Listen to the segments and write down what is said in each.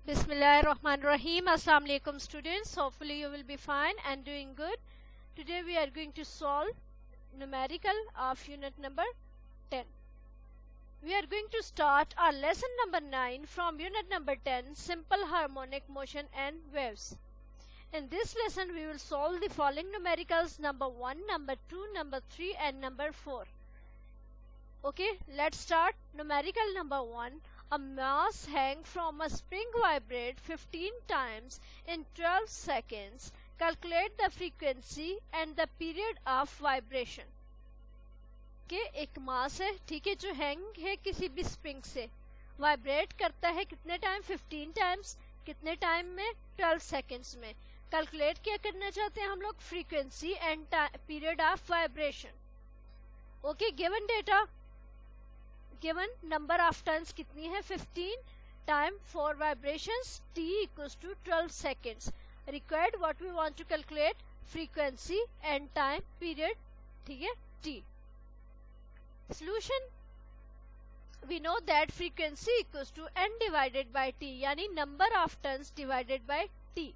Bismillahirrahmanirrahim. Assalamu alaikum students. Hopefully you will be fine and doing good. Today we are going to solve numerical of unit number 10. We are going to start our lesson number 9 from unit number 10, simple harmonic motion and waves. In this lesson we will solve the following numericals: number 1, number 2, number 3 and number 4. Okay, let's start. Numerical number 1. A mass hang from a spring vibrate 15 times in 12 seconds. Calculate the frequency and the period of vibration. के एक मास है, ठीक है, जो hang है किसी भी spring से, वाइब्रेट करता है कितने टाइम? 15 टाइम्स. कितने टाइम में? 12 सेकेंड्स में. कैलकुलेट क्या करना चाहते हैं हम लोग? Frequency and period of vibration. Okay, given data, given number of turns कितनी है? 15 time for vibrations t equals to 12 seconds. Required what we want to calculate? Frequency and time period, ठीक है, t. Solution, we know that frequency equals to n divided by t, यानी number of turns divided by t.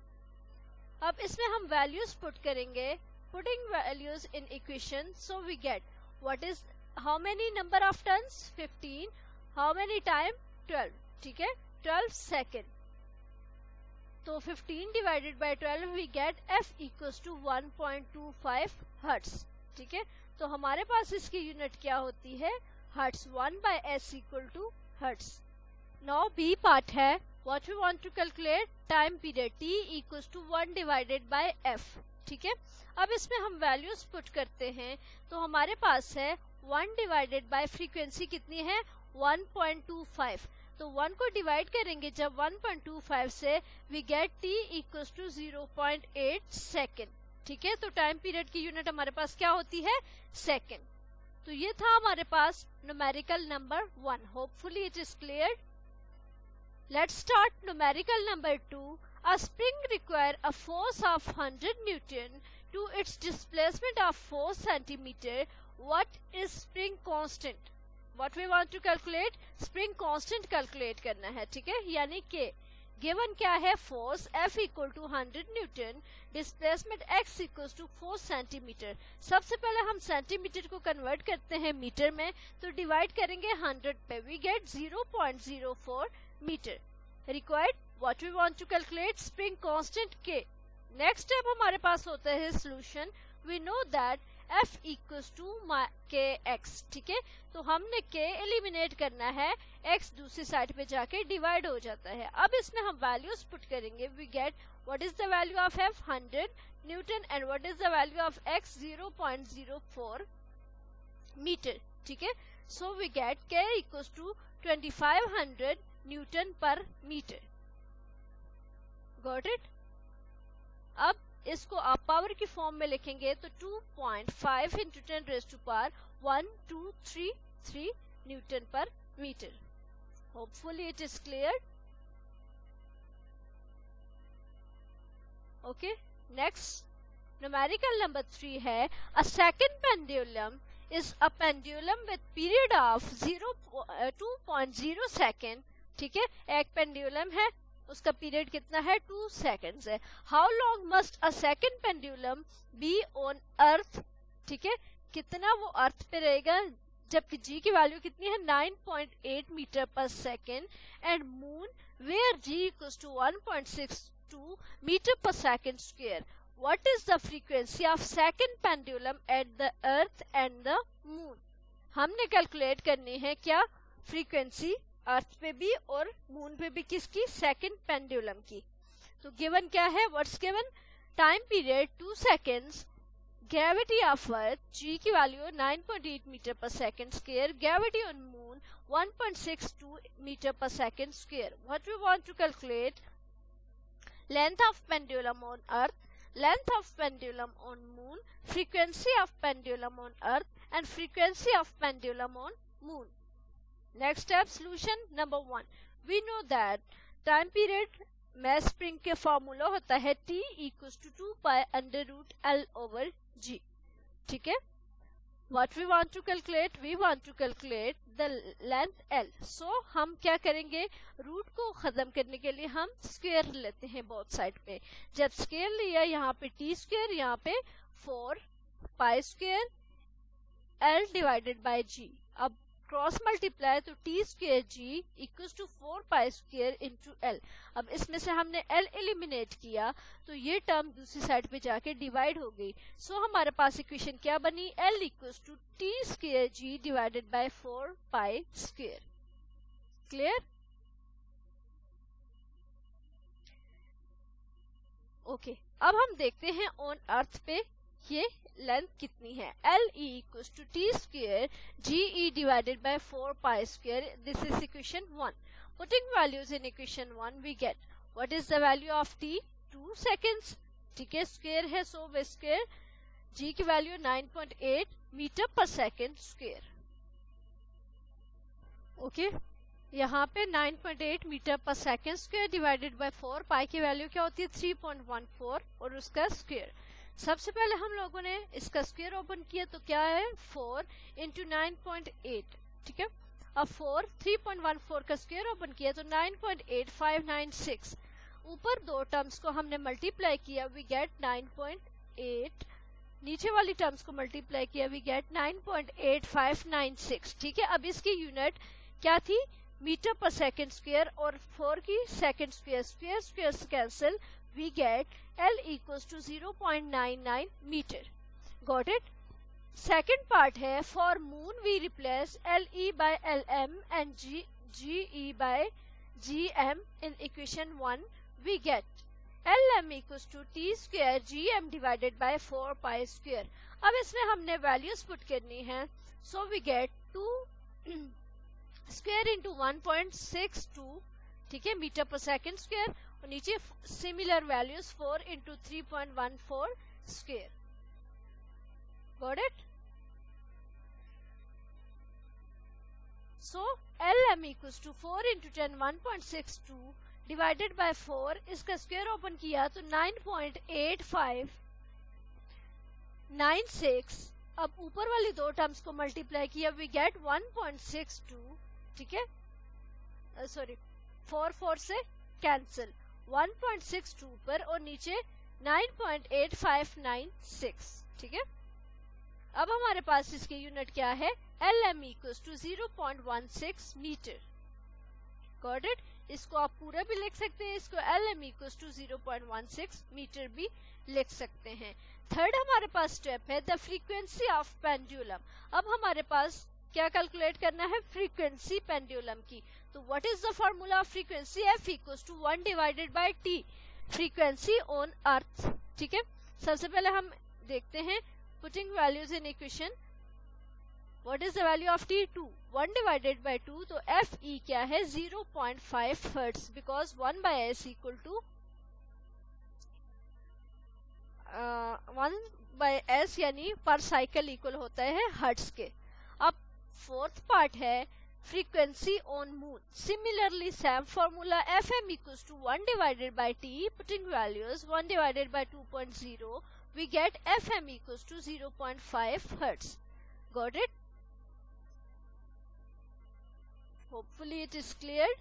अब इसमें हम values put करेंगे. Putting values in equation, so we get what is how many number of turns? 15. How many time? 12. ठीक है, 12 second. तो 15 divided by 12 we get f equals to 1.25 hertz. ठीक है, तो हमारे पास इसकी यूनिट क्या होती है? Hertz. 1 by s equal to hertz. Now B part है, what we want to calculate? Time period t equals to 1 divided by f. ठीक है, अब इसमें हम वैल्यूज पुट करते हैं, तो हमारे पास है 1 डिवाइडेड बाय फ्रीक्वेंसी कितनी है? 1.25. तो 1 को डिवाइड करेंगे जब 1.25 से, we get t equals to 0.8 second. ठीक है, तो टाइम पीरियड की यूनिट हमारे पास क्या होती है? सेकेंड. तो ये था हमारे पास numerical number 1. Hopefully it is clear. Let's start numerical number 2. A spring require a force of 100 newton to its displacement of 4 centimetre. What is spring constant? What we want to calculate? Spring constant calculate करना है. ठीक है, यानी कि given क्या है? Force F equal to 100 newton, displacement x equal to 4 centimetre. सबसे पहले हम सेंटीमीटर को कन्वर्ट करते हैं मीटर में, तो डिवाइड करेंगे 100 पे, we get 0.04 metre. Required what we want to calculate? Spring constant K. Next step हमारे पास होता है solution. We know that F equals to kx. ठीक है, तो हमने k एलिमिनेट करना है, x दूसरी साइड पे जाके डिवाइड हो जाता है. अब इसमें हम वैल्यूज पुट करेंगे. We get what is the value of F? 100 newton and what is the value of x? 0.04 metre. ठीक है, so we get k equals to 2500 newton per metre. Got it? अब इसको आप पावर की form में लिखेंगे तो 2.5 into 10 raise to power 1233 newton per metre. Hopefully it is clear. Okay, next numerical number 3 है. A second pendulum is a pendulum with period of 2.0 second. ठीक है, एक पेंडुलम है, उसका पीरियड कितना है? 2 सेकेंड्स है. How long must a second pendulum be on earth? ठीक है, कितना वो अर्थ पे रहेगा, जबकि g की वैल्यू कितनी है? 9.8 metre per second. And moon where g equals to 1.62 metre per second square. What is the frequency of second pendulum at the earth and the moon? हमने कैलकुलेट करनी है क्या? फ्रीक्वेंसी अर्थ पे भी और मून पे भी. किसकी? सेकंड पेंडुलम की. तो गिवन क्या है? What's given? Time period 2 seconds, gravity of earth g की value 9.8 metre per second square, gravity on moon 1.62 metre per second square. What we want to calculate? Length of pendulum on earth, length of pendulum on moon, frequency of pendulum on earth and frequency of pendulum on moon. Next step, solution number 1. We know that time period में spring के formula होता है t equals to 2 pi under root l over g. ठीक है, what we want to calculate, we want to calculate the length L. So हम क्या करेंगे, root को ख़त्म करने के लिए हम स्क्वायर लेते हैं बोथ साइड पे. जब स्क्वायर लिया यहाँ पे टी स्क्वायर, यहाँ पे 4 pi square L divided by G. अब क्रॉस मल्टीप्लाई तो T square G equals to 4 pi square into L. अब इसमें से हमने एल एलिमिनेट किया तो ये टर्म दूसरी साइड पे जाके डिवाइड हो गई. सो हमारे पास इक्वेशन क्या बनी, L equals to T square G divided by 4 pi square. Clear? Okay, अब हम देखते हैं ऑन अर्थ पे ये लेंथ कितनी है. L E equals to T square G E divided by 4 pi square. This is equation 1. Putting values in equation 1 we get what is the value of T, 2 seconds. ठीक है, square है so we square. G की value 9.8 metre per second square. Okay, यहाँ पे 9.8 metre per second square divided by 4 pi की value क्या होती है 3.14 और उसका स्क्वायर. सबसे पहले हम लोगों ने इसका स्क्वायर ओपन किया तो क्या है 4 इंटू 9.8. ठीक है, अब 3.14 का स्क्वायर ओपन किया तो 9.8596. ऊपर दो टर्म्स को हमने मल्टीप्लाई किया वी गेट 9.8. नीचे वाली टर्म्स को मल्टीप्लाई किया वी गेट 9.8596. ठीक है, अब इसकी यूनिट क्या थी, मीटर पर सेकेंड स्क्वायर और 4 की second square. Square square cancel, we get L equals to 0.99 meter. Got it? Second part है for moon we replace LE by LM and GE by GM in equation 1. We get LM equals to T square GM divided by 4 pi square. अब इसमें हमने values put करनी है. So we get 2 square into 1.62. ठीक है, metre per second square और नीचे similar values 4 into 3.14 square. Got it? So L M equals to 4 into 10 1.62 divided by 4. इसका स्क्वायर ओपन किया तो 9.8596. अब ऊपर वाली दो टर्म्स को मल्टीप्लाई किया वी गेट 1.62. ठीक है, सॉरी 4 से कैंसिल, 1.62 पर और नीचे 9.8596. ठीक है, अब हमारे पास इसकी यूनिट क्या है, L M equals to 0.16 metre. Got it? इसको आप पूरा भी लिख सकते हैं, इसको L M equals to 0.16 metre भी लिख सकते हैं. थर्ड हमारे पास स्टेप है द फ्रीक्वेंसी ऑफ पेंडुलम. अब हमारे पास क्या कैलकुलेट करना है, फ्रीक्वेंसी पेंडुलम की. तो what is the formula of frequency, F equals to 1 divided by T, frequency on earth. ठीक है, सबसे पहले हम देखते हैं putting values in equation. What is the value of T, 2. 1 divided by 2 तो एफ ई क्या है 0.5 hertz because 1 by S equal to 1 by S यानी पर साइकिल इक्वल होता है हर्ट्ज के. अब फोर्थ पार्ट है frequency on moon. Similarly, same formula Fm equals to 1 divided by T, putting values 1 divided by 2.0, we get Fm equals to 0.5 Hertz. Got it? Hopefully it is cleared.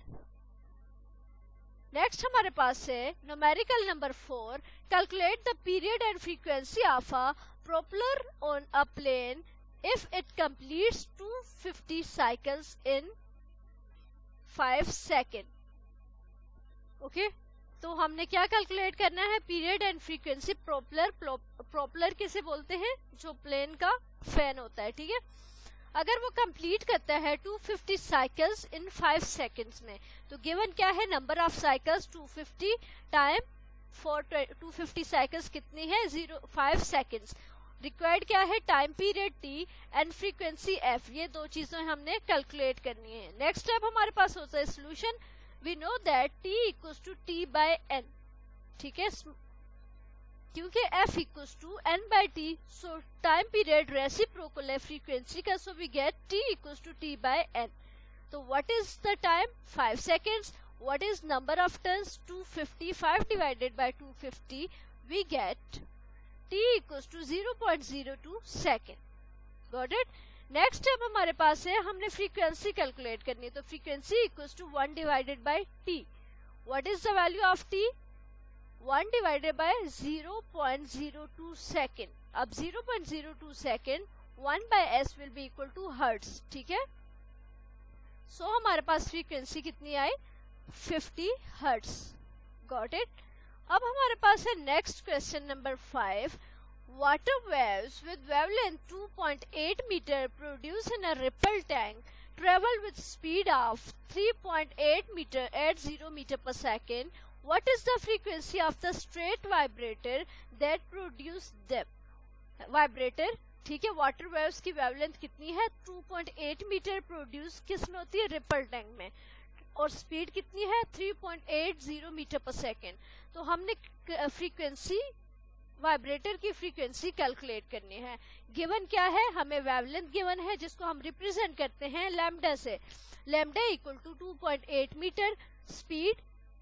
Next हमारे पास है numerical number 4. Calculate the period and frequency of a propeller on a plane if it completes 250 cycles in 5 seconds. Okay, तो हमने क्या calculate करना है, period and frequency. प्रोपलर किसे बोलते हैं, जो प्लेन का फैन होता है. ठीक है, अगर वो कंप्लीट करता है 250 साइकिल्स इन 5 सेकेंड्स में तो गिवन क्या है, number of cycles 250 time 250 cycles कितनी है 5 सेकेंड्स. रिक्वायर्ड क्या है, time period T and frequency F. ये दो चीजें हमने कैलकुलेट करनी है. नेक्स्ट स्टेप हमारे पास होता है solution. We know that T equals to T by N. ठीक है, क्योंकि F equals to N by T so time period reciprocal है फ्रीक्वेंसी का. So we get T equals to T by N. तो what is the time, 5 seconds. What is number of turns, 250. 5 divided by 250 we get T equals to 0.02 second. Got it. Next अब हमारे पास है, हमने frequency calculate करनी है, तो frequency equals to 1 divided by T. What is the value of T? 1 divided by 0.02 second. अब 0.02 second 1 by S will be equal to hertz, ठीक है। सो हमारे पास फ्रीक्वेंसी कितनी आई? 50 हर्ट्स, गॉट इट। अब हमारे पास है next question number 5। Water waves with wavelength 2.8 meter produced in a ripple tank travel with speed of 3.8 meter at 0 meter per second. What is the frequency of the straight vibrator that produce them? Vibrator, ठीक है, water waves की wavelength कितनी है? 2.8 metre produce किस में होती है? Ripple tank में। और स्पीड कितनी है? 3.80 मीटर पर सेकेंड। तो हमने फ्रीक्वेंसी, वाइब्रेटर की फ्रीक्वेंसी कैलकुलेट करनी है। गिवन क्या है? हमें वेवलेंथ गिवन है जिसको हम रिप्रेजेंट करते हैं लैम्डा से। Lambda equal to 2.8 metre, speed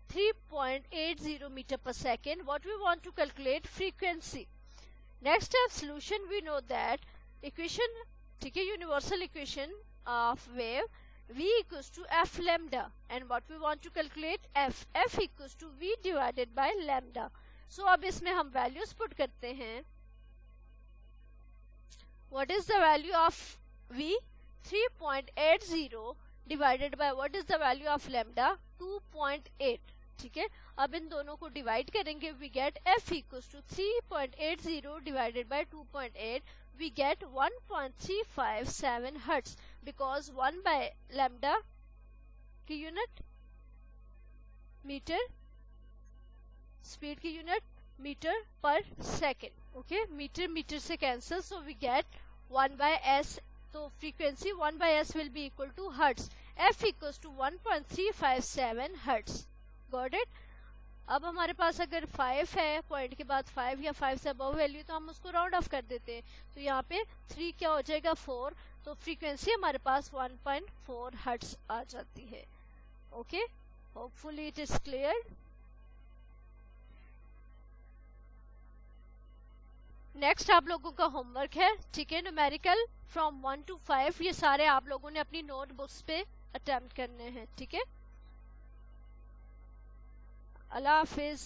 3.80 metre per second. What we want to calculate? Frequency. Next है solution. We know that equation, ठीक है, universal equation of wave v equals to f lambda, and what we want to calculate f equals to v divided by lambda. So अब इसमें हम values put करते हैं। What is the value of v? 3.80 divided by what is the value of lambda? 2.8, ठीक है। अब इन दोनों को डिवाइड करेंगे, we get f equals to 3.80 divided by 2.8, we get 1.357 hertz, because 1 by lambda की यूनिट मीटर, स्पीड की unit metre per second, okay. Metre metre से cancel, so we get 1 by s, तो frequency 1 by s will be equal to hertz. f equals to 1.357 hertz, got it. अब हमारे पास अगर 5 है, point के बाद 5 या 5 से अबव वैल्यू, तो हम उसको राउंड ऑफ कर देते हैं। तो यहाँ पे 3 क्या हो जाएगा? 4। तो फ्रीक्वेंसी हमारे पास 1.4 हर्ट्स आ जाती है, okay. Hopefully it is clear. Next आप लोगों का होमवर्क है, ठीक है, न्यूमेरिकल फ्रॉम 1 to 5। ये सारे आप लोगों ने अपनी नोटबुक्स पे अटेम्प्ट करने हैं, ठीक है। अल्लाह हाफिज।